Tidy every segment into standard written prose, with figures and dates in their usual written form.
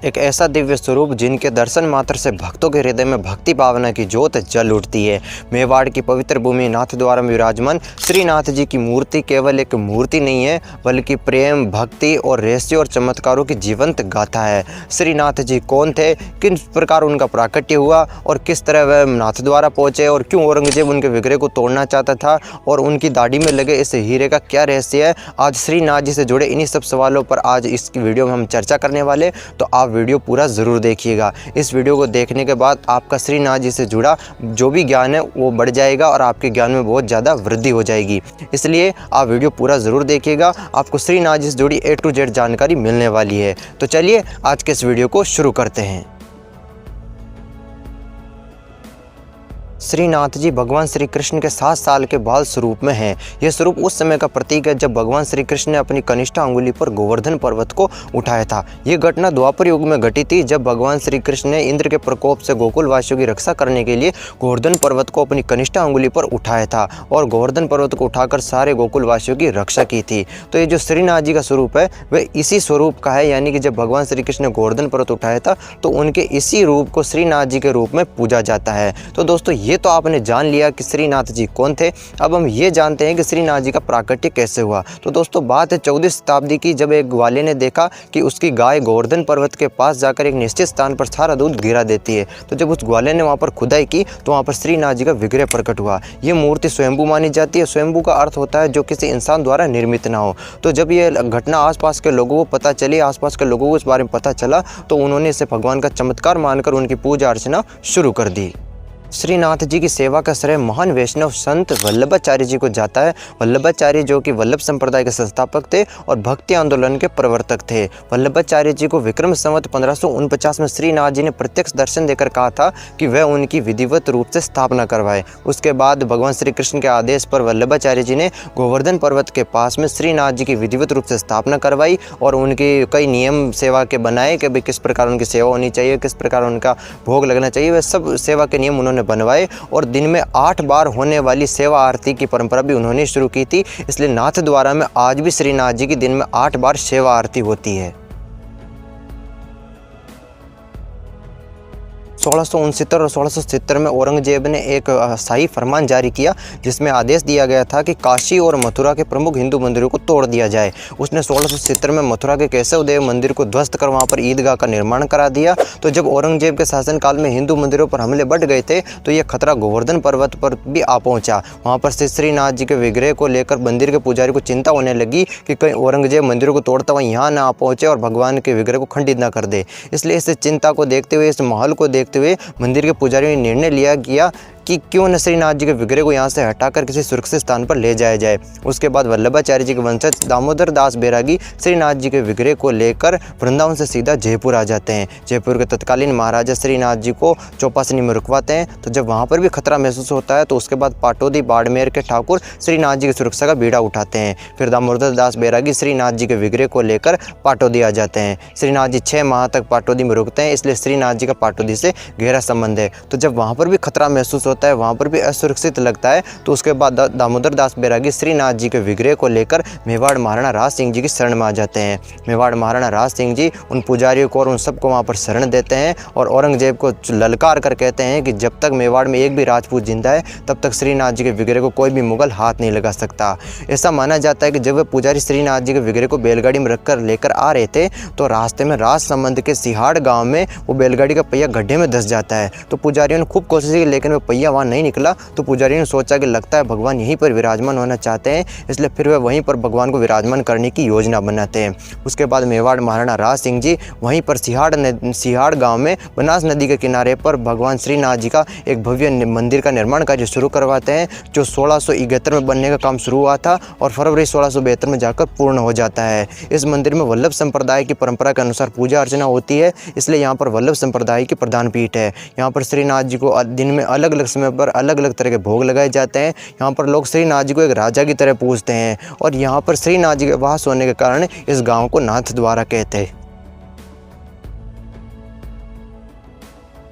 एक ऐसा दिव्य स्वरूप जिनके दर्शन मात्र से भक्तों के हृदय में भक्ति भावना की ज्योत जल उठती है। मेवाड़ की पवित्र भूमि नाथद्वारा में विराजमान श्रीनाथ जी की मूर्ति केवल एक मूर्ति नहीं है, बल्कि प्रेम, भक्ति और रहस्य और चमत्कारों की जीवंत गाथा है। श्रीनाथ जी कौन थे, किस प्रकार उनका प्राकट्य हुआ और किस तरह वह नाथद्वारा पहुँचे और क्यों औरंगजेब उनके विग्रह को तोड़ना चाहता था और उनकी दाढ़ी में लगे इस हीरे का क्या रहस्य है, आज श्रीनाथ जी से जुड़े इन्हीं सब सवालों पर आज इस वीडियो में हम चर्चा करने वाले। तो आप वीडियो पूरा ज़रूर देखिएगा। इस वीडियो को देखने के बाद आपका श्रीनाथ जी से जुड़ा जो भी ज्ञान है वो बढ़ जाएगा और आपके ज्ञान में बहुत ज़्यादा वृद्धि हो जाएगी। इसलिए आप वीडियो पूरा ज़रूर देखिएगा, आपको श्रीनाथ जी से जुड़ी A to Z जानकारी मिलने वाली है। तो चलिए आज के इस वीडियो को शुरू करते हैं। श्रीनाथ जी भगवान श्री कृष्ण के 7 साल के बाल स्वरूप में हैं। यह स्वरूप उस समय का प्रतीक है जब भगवान श्री कृष्ण ने अपनी कनिष्ठ अंगुली पर गोवर्धन पर्वत को उठाया था। यह घटना द्वापर युग में घटी थी, जब भगवान श्री कृष्ण ने इंद्र के प्रकोप से गोकुल वासियों की रक्षा करने के लिए गोवर्धन पर्वत को अपनी कनिष्ठ अंगुली पर उठाया था और गोवर्धन पर्वत को उठाकर सारे गोकुल वासियों की रक्षा की थी। तो ये जो श्रीनाथ जी का स्वरूप है वह इसी स्वरूप का है, यानी कि जब भगवान श्री कृष्ण ने गोवर्धन पर्वत उठाया था तो उनके इसी रूप को श्रीनाथ जी के रूप में पूजा जाता है। तो दोस्तों ये तो आपने जान लिया कि श्रीनाथ जी कौन थे। अब हम ये जानते हैं कि श्रीनाथ जी का प्राकट्य कैसे हुआ। तो दोस्तों बात है 14वीं शताब्दी की, जब एक ग्वाले ने देखा कि उसकी गाय गोवर्धन पर्वत के पास जाकर एक निश्चित स्थान पर सारा दूध गिरा देती है। तो जब उस ग्वाले ने वहाँ पर खुदाई की तो वहाँ पर श्रीनाथ जी का विग्रह प्रकट हुआ। ये मूर्ति स्वयंभू मानी जाती है। स्वयंभू का अर्थ होता है जो किसी इंसान द्वारा निर्मित ना हो। तो जब ये घटना आसपास के लोगों को पता चली, आसपास के लोगों को इस बारे में पता चला, तो उन्होंने इसे भगवान का चमत्कार मानकर उनकी पूजा अर्चना शुरू कर दी। श्रीनाथ जी की सेवा का श्रेय महान वैष्णव संत वल्लभाचार्य जी को जाता है। वल्लभाचार्य जो कि वल्लभ संप्रदाय के संस्थापक थे और भक्ति आंदोलन के प्रवर्तक थे। वल्लभाचार्य जी को विक्रम संवत 1549 में श्रीनाथ जी ने प्रत्यक्ष दर्शन देकर कहा था कि वह उनकी विधिवत रूप से स्थापना करवाए। उसके बाद भगवान श्री कृष्ण के आदेश पर वल्लभाचार्य जी ने गोवर्धन पर्वत के पास में श्रीनाथ जी की विधिवत रूप से स्थापना करवाई और उनके कई नियम सेवा के बनाए कि भाई किस प्रकार उनकी सेवा होनी चाहिए, किस प्रकार उनका भोग लगना चाहिए। वह सब सेवा के नियम उन्होंने बनवाए और दिन में 8 बार होने वाली सेवा आरती की परंपरा भी उन्होंने शुरू की थी। इसलिए नाथद्वारा में आज भी श्रीनाथ जी की दिन में 8 बार सेवा आरती होती है। 1669 और 1670 में औरंगजेब ने एक शाही फरमान जारी किया, जिसमें आदेश दिया गया था कि काशी और मथुरा के प्रमुख हिंदू मंदिरों को तोड़ दिया जाए। उसने 1670 में मथुरा के केशव देव मंदिर को ध्वस्त कर वहां पर ईदगाह का निर्माण करा दिया। तो जब औरंगजेब के शासनकाल में हिंदू मंदिरों पर हमले बढ़ गए थे तो यह खतरा गोवर्धन पर्वत पर भी आ पहुंचा। वहाँ पर श्रीनाथ जी के विग्रह को लेकर मंदिर के पुजारी को चिंता होने लगी कि कहीं औरंगजेब मंदिरों को तोड़ता हुआ यहाँ ना आ पहुँचे और भगवान के विग्रह को खंडित ना कर दे। इसलिए इस चिंता को देखते हुए, इस माहौल को देखते हुए मंदिर के पुजारियों ने निर्णय लिया किया कि क्यों न श्रीनाथ जी के विग्रह को यहाँ से हटाकर किसी सुरक्षित स्थान पर ले जाया जाए। उसके बाद वल्लभाचार्य जी के वंशज दामोदर दास बैरागी श्रीनाथ जी के विग्रह को लेकर वृंदावन से सीधा जयपुर आ जाते हैं। जयपुर के तत्कालीन महाराजा श्रीनाथ जी को चौपासनी में रुकवाते हैं। तो जब वहाँ पर भी खतरा महसूस होता है तो उसके बाद पाटौदी बाड़मेर के ठाकुर श्रीनाथ जी की सुरक्षा का बीड़ा उठाते हैं। फिर दामोदर दास बैरागी श्रीनाथ जी के विग्रह को लेकर पाटौदी आ जाते हैं। श्रीनाथ जी 6 माह तक पाटौदी में रुकते हैं, इसलिए श्रीनाथ जी का पाटौदी से गहरा संबंध है। तो जब वहाँ पर भी खतरा महसूस होता है, वहाँ पर भी असुरक्षित लगता है, तो उसके बाद दामोदर दास बैरागी श्रीनाथ जी के विग्रह को लेकर मेवाड़ महाराणा राज सिंह जी की शरण में आ जाते हैं। मेवाड़ महाराणा राज सिंह जी उन पुजारियों को और उन सबको वहाँ पर शरण देते हैं और औरंगजेब को ललकार कर कहते हैं कि जब तक मेवाड़ में एक भी राजपूत जिंदा है तब तक श्रीनाथ जी के विग्रह को कोई भी मुगल हाथ नहीं लगा सकता। ऐसा माना जाता है कि जब वे पुजारी श्रीनाथ जी के विग्रह को बैलगाड़ी में रखकर लेकर आ रहे थे तो रास्ते में राजसमंद के सिहाड़ गाँव में वो बैलगाड़ी का पहिया गड्ढे में धंस जाता है। तो पुजारियों ने खूब कोशिश की, लेकिन वो पहिया वहाँ नहीं निकला। तो पुजारी ने सोचा कि लगता है भगवान यहीं पर विराजमान होना चाहते हैं, इसलिए फिर वे वहीं पर भगवान को विराजमान करने की योजना बनाते हैं। उसके बाद मेवाड़ महाराणा राज सिंह जी वहीं पर सिहाड़ गांव में बनास नदी के किनारे पर भगवान श्रीनाथ जी का एक भव्य मंदिर का निर्माण कार्य शुरू करवाते हैं, जो 1671 में बनने का काम शुरू हुआ था और फरवरी 1672 में जाकर पूर्ण हो जाता है। इस मंदिर में वल्लभ संप्रदाय की परंपरा के अनुसार पूजा अर्चना होती है, इसलिए यहाँ पर वल्लभ संप्रदाय की प्रधान पीठ है। यहाँ पर श्रीनाथ जी को दिन में अलग अलग समय पर अलग अलग तरह के भोग लगाए जाते हैं। यहाँ पर लोग श्रीनाथ जी को एक राजा की तरह पूजते हैं और यहाँ पर श्रीनाथ जी के वास होने के कारण इस गांव को नाथद्वारा कहते हैं।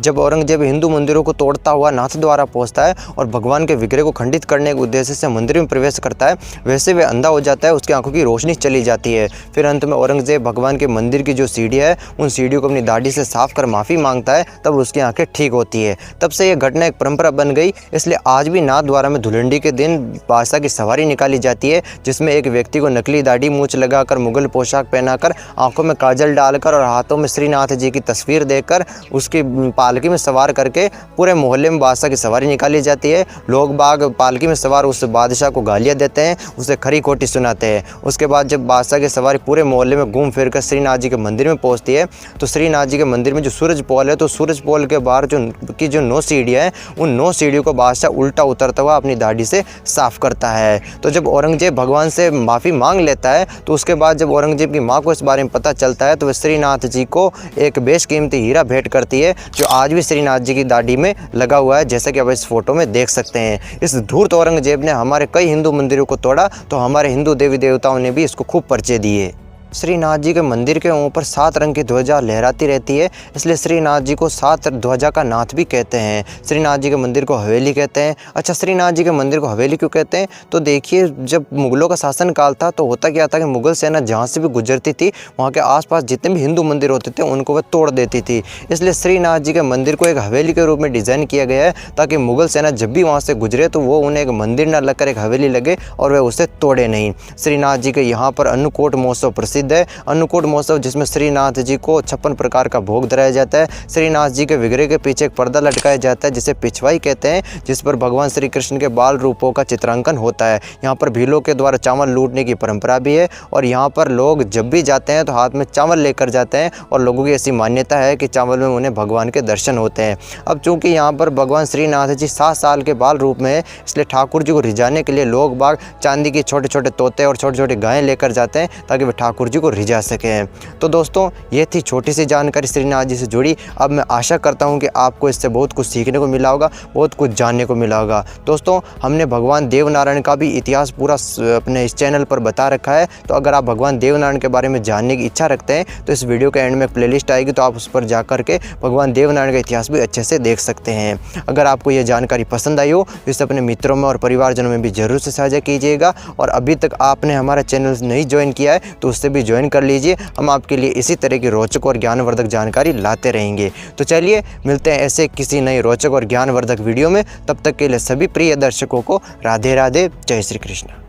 जब औरंगजेब हिंदू मंदिरों को तोड़ता हुआ नाथद्वारा पहुंचता है और भगवान के विग्रह को खंडित करने के उद्देश्य से मंदिर में प्रवेश करता है, वैसे वे अंधा हो जाता है, उसकी आंखों की रोशनी चली जाती है। फिर अंत में औरंगजेब भगवान के मंदिर की जो सीढ़ियाँ है उन सीढ़ियों को अपनी दाढ़ी से साफ कर माफ़ी मांगता है, तब उसकी आंखें ठीक होती है। तब से ये घटना एक परंपरा बन गई। इसलिए आज भी नाथद्वारा में धुलंडी के दिन बादशाह की सवारी निकाली जाती है, जिसमें एक व्यक्ति को नकली दाढ़ी मूंछ लगाकर, मुगल पोशाक पहनाकर, आंखों में काजल डालकर और हाथों में श्रीनाथ जी की तस्वीर देकर उसकी पालकी में सवार करके पूरे मोहल्ले में बादशाह की सवारी निकाली जाती है। लोग बाग पालकी में सवार उस बादशाह को गालियाँ देते हैं, उसे खरी खोटी सुनाते हैं। उसके बाद जब बादशाह की सवारी पूरे मोहल्ले में घूम फिर कर श्रीनाथ जी के मंदिर में पहुंचती है, तो श्रीनाथ जी के मंदिर में जो सूरज पोल है, तो सूरज पोल के बाहर जो 9 सीढ़ियाँ हैं, उन 9 सीढ़ियों को बादशाह उल्टा उतरता हुआ अपनी दाढ़ी से साफ करता है। तो जब औरंगजेब भगवान से माफ़ी मांग लेता है, तो उसके बाद जब औरंगजेब की माँ को इस बारे में पता चलता है, तो वह श्रीनाथ जी को एक बेशकीमती हीरा भेंट करती है, जो आज भी श्रीनाथ जी की दाढ़ी में लगा हुआ है, जैसा कि आप इस फोटो में देख सकते हैं। इस धूर्त औरंगजेब ने हमारे कई हिंदू मंदिरों को तोड़ा, तो हमारे हिंदू देवी देवताओं ने भी इसको खूब परिचय दिए। श्रीनाथ जी के मंदिर के ऊपर 7 रंग की ध्वजा लहराती रहती है, इसलिए श्रीनाथ जी को 7 ध्वजा का नाथ भी कहते हैं। श्रीनाथ जी के मंदिर को हवेली कहते हैं। अच्छा, श्रीनाथ जी के मंदिर को हवेली क्यों कहते हैं? तो देखिए, जब मुगलों का शासनकाल था तो होता क्या था कि मुगल सेना जहाँ से भी गुजरती थी, वहाँ के आसपास जितने भी हिंदू मंदिर होते थे उनको वह तोड़ देती थी। इसलिए श्रीनाथ जी के मंदिर को एक हवेली के रूप में डिज़ाइन किया गया है, ताकि मुगल सेना जब भी वहाँ से गुजरे तो वो उन्हें एक मंदिर न लगकर एक हवेली लगे और वह उसे तोड़े नहीं। श्रीनाथ जी के यहाँ पर अन्नकूट महोत्सव प्रसिद्ध है। अन्नकूट महोत्सव जिसमें श्रीनाथ जी को 56 प्रकार का भोग धराया जाता है। श्रीनाथ जी के विग्रह के पीछे एक पर्दा लटकाया जाता है, जिसे पिछवाई कहते हैं, जिस पर भगवान श्री कृष्ण के बाल रूपों का चित्रांकन होता है। यहाँ पर भीलों के द्वारा चावल लूटने की परंपरा भी है, और यहाँ पर लोग जब भी जाते हैं तो हाथ में चावल लेकर जाते हैं, और लोगों की ऐसी मान्यता है कि चावल में उन्हें भगवान के दर्शन होते हैं। अब चूँकि यहाँ पर भगवान श्रीनाथ जी 7 साल के बाल रूप में है, इसलिए ठाकुर जी को रिझाने के लिए लोग बाग चांदी के छोटे छोटे तोते और छोटे छोटे गायें लेकर जाते हैं, ताकि वे ठाकुर जी को रिझा सकें। तो दोस्तों, ये थी छोटी सी जानकारी श्रीनाथ जी से जुड़ी। अब मैं आशा करता हूँ कि आपको इससे बहुत कुछ सीखने को मिला होगा, बहुत कुछ जानने को मिला होगा। दोस्तों, हमने भगवान देवनारायण का भी इतिहास पूरा अपने इस चैनल पर बता रखा है, तो अगर आप भगवान देवनारायण के बारे में जानने की इच्छा रखते हैं तो इस वीडियो के एंड में एक प्लेलिस्ट आएगी, तो आप उस पर जा करके भगवान देवनारायण का इतिहास भी अच्छे से देख सकते हैं। अगर आपको ये जानकारी पसंद आई हो तो इसे अपने मित्रों में और परिवारजनों में भी ज़रूर से साझा कीजिएगा, और अभी तक आपने हमारा चैनल नहीं ज्वाइन किया है तो उससे भी ज्वाइन कर लीजिए। हम आपके लिए इसी तरह की रोचक और ज्ञानवर्धक जानकारी लाते रहेंगे। तो चलिए मिलते हैं ऐसे किसी नई रोचक और ज्ञानवर्धक वीडियो में। तब तक के लिए सभी प्रिय दर्शकों को राधे राधे, जय श्री कृष्ण।